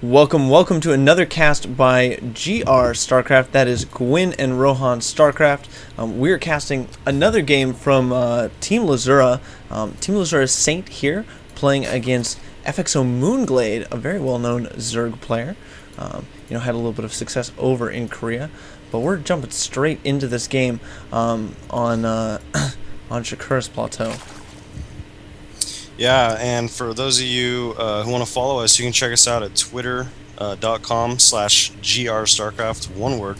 Welcome to another cast by GR StarCraft. That is Gwyn and Rohan StarCraft. We're casting another game from Team LzRuha. Team LzHsAint here, playing against FXOMoonglade, a very well-known Zerg player. Had a little bit of success over in Korea, but we're jumping straight into this game on Shakur's Plateau. Yeah, and for those of you who want to follow us, you can check us out at twitter.com/GRStarcraft, one word.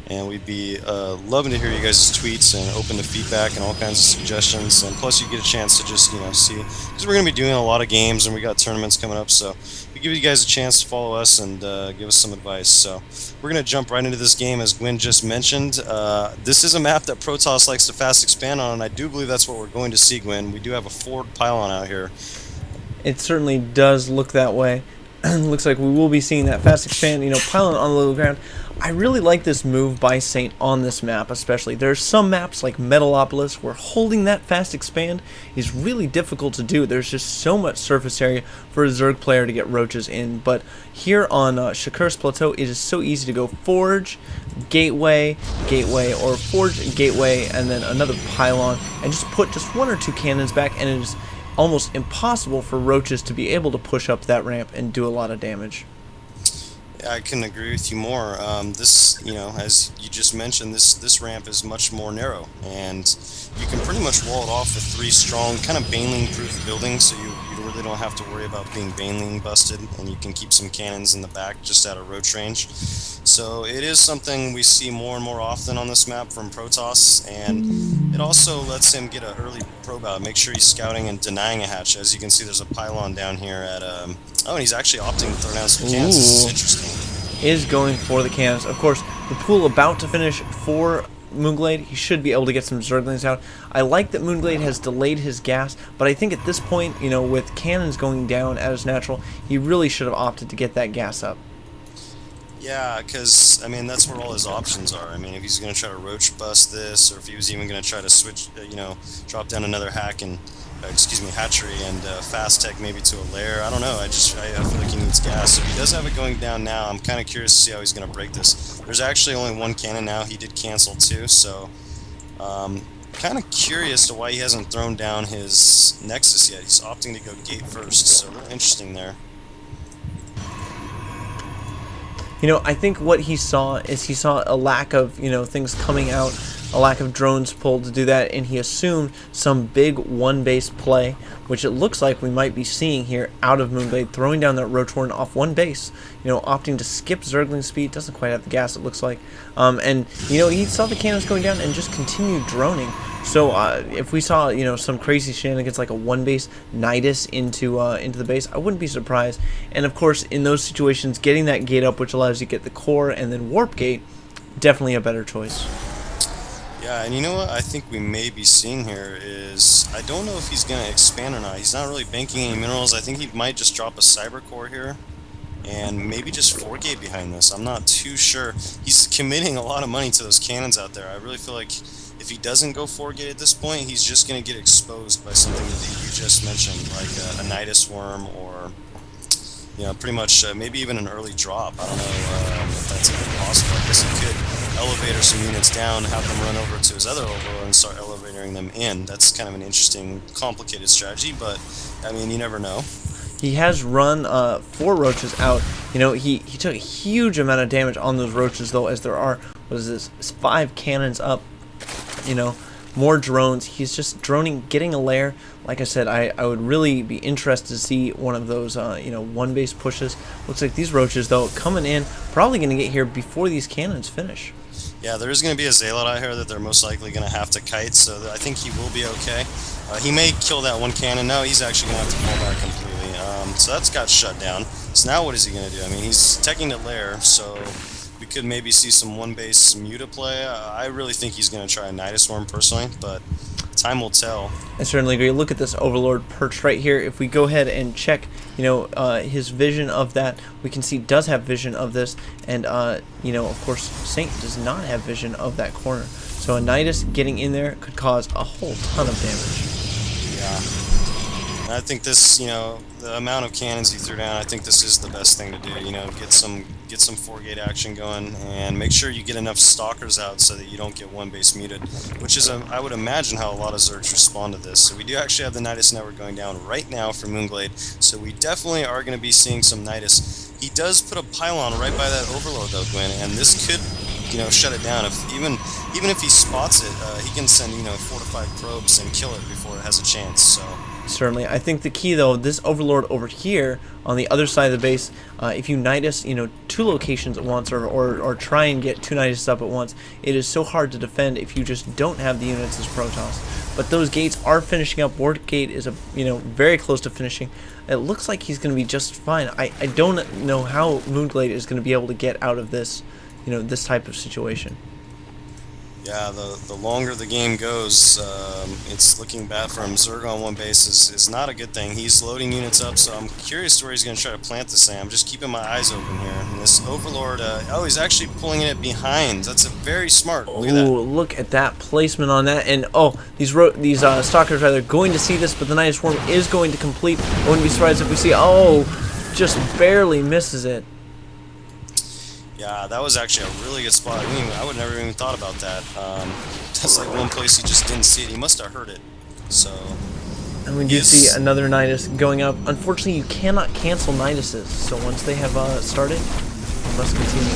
And we'd be loving to hear you guys' tweets and open to feedback and all kinds of suggestions. And plus, you get a chance to just see, because we're going to be doing a lot of games and we got tournaments coming up. So we give you guys a chance to follow us and give us some advice. So we're going to jump right into this game, as Gwyn just mentioned. This is a map that Protoss likes to fast expand on, and I do believe that's what we're going to see, Gwyn. We do have a forward pylon out here. It certainly does look that way. Looks like we will be seeing that fast expand, pylon on the low ground. I really like this move by Saint on this map, especially. There's some maps like Metalopolis where holding that fast expand is really difficult to do. There's just so much surface area for a Zerg player to get roaches in. But here on Shakur's Plateau, it is so easy to go Forge, Gateway, or Forge, Gateway, and then another pylon, and just put just one or two cannons back, and it is almost impossible for roaches to be able to push up that ramp and do a lot of damage. I couldn't agree with you more. This, as you just mentioned, this ramp is much more narrow, and you can pretty much wall it off with three strong, kind of baneling-proof buildings, so you really don't have to worry about being baneling busted, and you can keep some cannons in the back just out of roach range. So it is something we see more and more often on this map from Protoss, and it also lets him get an early probe out, make sure he's scouting and denying a hatch. As you can see, there's a pylon down here at oh, and he's actually opting to throw down some cannons. This is interesting. Is going for the cannons. Of course, the pool about to finish for Moonglade. He should be able to get some Zerglings out. I like that Moonglade has delayed his gas, but I think at this point, with cannons going down as natural, he really should have opted to get that gas up. Yeah, because, that's where all his options are. If he's going to try to roach bust this, or if he was even going to try to switch, drop down another hatchery and fast tech maybe to a lair. I don't know. I feel like he needs gas. If he does have it going down now, I'm kind of curious to see how he's going to break this. There's actually only one cannon now. He did cancel too, so kind of curious to why he hasn't thrown down his Nexus yet. He's opting to go gate first, so real interesting there. I think what he saw is he saw a lack of, things coming out, a lack of drones pulled to do that, and he assumed some big one-base play, which it looks like we might be seeing here out of Moonglade, throwing down that Roach Warren off one base, opting to skip Zergling speed, doesn't quite have the gas, it looks like, and, he saw the cannons going down and just continued droning. So if we saw, some crazy shenanigans like a one-base Nidus into the base, I wouldn't be surprised. And of course, in those situations, getting that gate up, which allows you to get the core and then warp gate, definitely a better choice. Yeah, and you know what I think we may be seeing here is, I don't know if he's going to expand or not. He's not really banking any minerals. I think he might just drop a cyber core here and maybe just 4-gate behind this. I'm not too sure. He's committing a lot of money to those cannons out there. I really feel like if he doesn't go 4-gate at this point, he's just going to get exposed by something that you just mentioned, like a Nidus Worm or, pretty much maybe even an early drop. I don't know if that's even possible. I guess he could elevator some units down, have them run over to his other overlord and start elevating them in. That's kind of an interesting, complicated strategy, but, you never know. He has run 4 roaches out. He took a huge amount of damage on those roaches, though, as there are, 5 cannons up. More drones. He's just droning, getting a lair. Like I said, I would really be interested to see one of those, one base pushes. Looks like these roaches, though, coming in, probably going to get here before these cannons finish. Yeah, there is going to be a Zealot out here that they're most likely going to have to kite, so I think he will be okay. He may kill that one cannon. No, he's actually going to have to pull back completely. So that's got shut down. So now what is he going to do? He's teching the lair, so we could maybe see some one-base Muta play. I really think he's going to try a Nidus Worm personally, but time will tell. I certainly agree. Look at this Overlord perched right here. If we go ahead and check, his vision of that, we can see does have vision of this, and, of course, Saint does not have vision of that corner. So a Nidus getting in there could cause a whole ton of damage. Yeah. I think this, the amount of cannons he threw down, I think this is the best thing to do. Get some 4-gate action going, and make sure you get enough stalkers out so that you don't get one base muted, which is, I would imagine, how a lot of Zergs respond to this. So we do actually have the Nidus network going down right now for Moonglade, so we definitely are going to be seeing some Nidus. He does put a pylon right by that Overlord, though, Gwen, and this could, shut it down. Even if he spots it, he can send, 4 to 5 probes and kill it before it has a chance. So. Certainly. I think the key, though, this Overlord over here on the other side of the base, if you Nidus, 2 locations at once, or try and get 2 Nidus up at once, it is so hard to defend if you just don't have the units as Protoss. But those gates are finishing up. Ward Gate is, very close to finishing. It looks like he's going to be just fine. I don't know how Moonglade is going to be able to get out of this, this type of situation. Yeah, the longer the game goes, it's looking bad for him. Zerg on one base is not a good thing. He's loading units up, so I'm curious to where he's going to try to plant this thing. I'm just keeping my eyes open here. And this Overlord, oh, he's actually pulling it behind. That's a very smart. Look at that. Look at that placement on that. And, these Stalkers are going to see this, but the Nidus Swarm is going to complete. I wouldn't be surprised if we see, just barely misses it. Yeah, that was actually a really good spot. I would never even thought about that. That's like one place he just didn't see it. He must have heard it. So. And we do see another Nidus going up. Unfortunately, you cannot cancel Niduses. So once they have started, you must continue.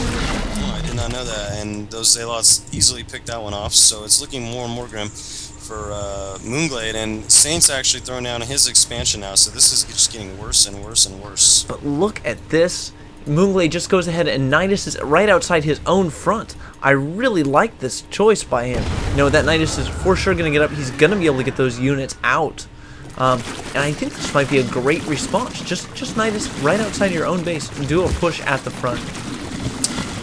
Oh, I did not know that. And those Zealots easily picked that one off. So it's looking more and more grim for Moonglade. And Saint's actually throwing down his expansion now. So this is just getting worse and worse and worse. But look at this. Moonglade just goes ahead and Nidus is right outside his own front. I really like this choice by him. That Nidus is for sure going to get up. He's going to be able to get those units out. And I think this might be a great response. Just Nidus right outside your own base. Do a push at the front.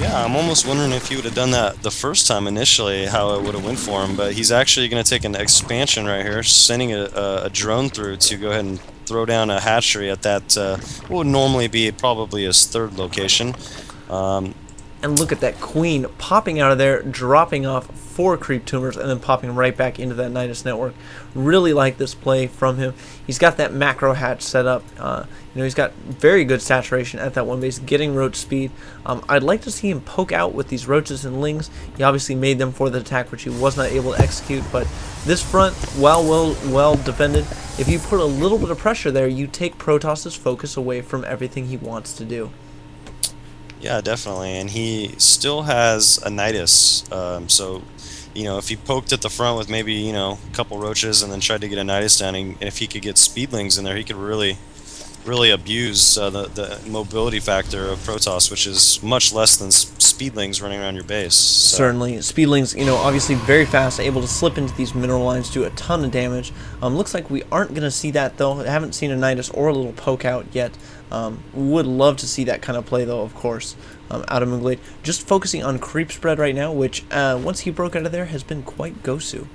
Yeah, I'm almost wondering if he would have done that the first time initially, how it would have went for him. But he's actually going to take an expansion right here, sending a drone through to go ahead and throw down a hatchery at that what would normally be probably his 3rd location. And look at that Queen popping out of there, dropping off 4 creep tumors, and then popping right back into that Nidus network. Really like this play from him. He's got that macro hatch set up. He's got very good saturation at that one base, getting roach speed. I'd like to see him poke out with these roaches and lings. He obviously made them for the attack, which he was not able to execute. But this front, while well defended, if you put a little bit of pressure there, you take Protoss's focus away from everything he wants to do. Yeah, definitely, and he still has a Nidus, so, if he poked at the front with maybe, a couple roaches and then tried to get a Nidus down, and if he could get speedlings in there, he could really abuse the mobility factor of Protoss, which is much less than speedlings running around your base. So. Certainly. Speedlings, obviously very fast, able to slip into these mineral lines, do a ton of damage. Looks like we aren't going to see that, though. I haven't seen a Nidus or a little poke out yet. Would love to see that kind of play, though, of course, out of Moonglade. Just focusing on creep spread right now, which, once he broke out of there, has been quite Gosu.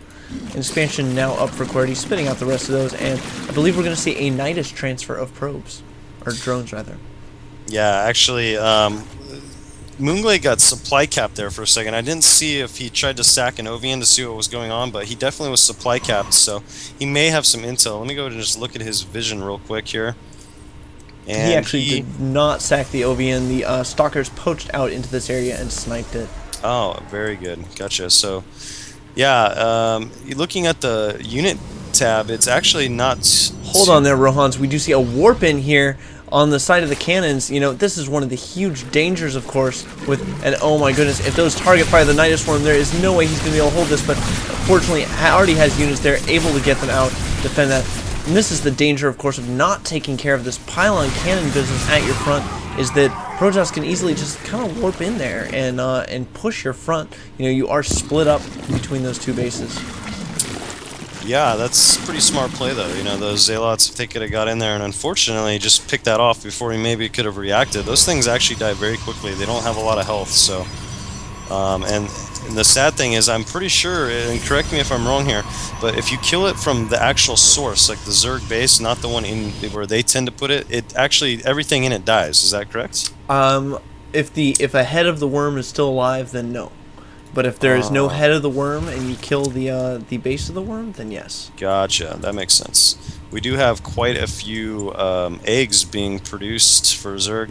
Expansion now up for clarity, spitting out the rest of those, and I believe we're going to see a Nidus transfer of probes, or drones, rather. Yeah, actually, Moonglade got supply capped there for a second. I didn't see if he tried to sack an Ovian to see what was going on, but he definitely was supply capped, so he may have some intel. Let me go and just look at his vision real quick here. And he actually did not sack the Ovian. The Stalkers poached out into this area and sniped it. Oh, very good. Gotcha. So, yeah, looking at the unit tab, it's actually not... Hold on there, Rohans. We do see a warp in here on the side of the cannons. This is one of the huge dangers, of course, and oh my goodness, if those target fire the Nidus Swarm, there is no way he's going to be able to hold this, but fortunately, already has units there, able to get them out, defend that. And this is the danger, of course, of not taking care of this pylon cannon business at your front, is that Protoss can easily just kind of warp in there and push your front. You are split up between those 2 bases. Yeah, that's a pretty smart play, though. Those Zealots, if they could have got in there and unfortunately just picked that off before he maybe could have reacted, those things actually die very quickly. They don't have a lot of health, so... And the sad thing is, I'm pretty sure, and correct me if I'm wrong here, but if you kill it from the actual source, like the Zerg base, not the one in where they tend to put it, it actually, everything in it dies. Is that correct? If a head of the worm is still alive, then no. But if there is no head of the worm and you kill the base of the worm, then yes. Gotcha. That makes sense. we do have quite a few eggs being produced for Zerg.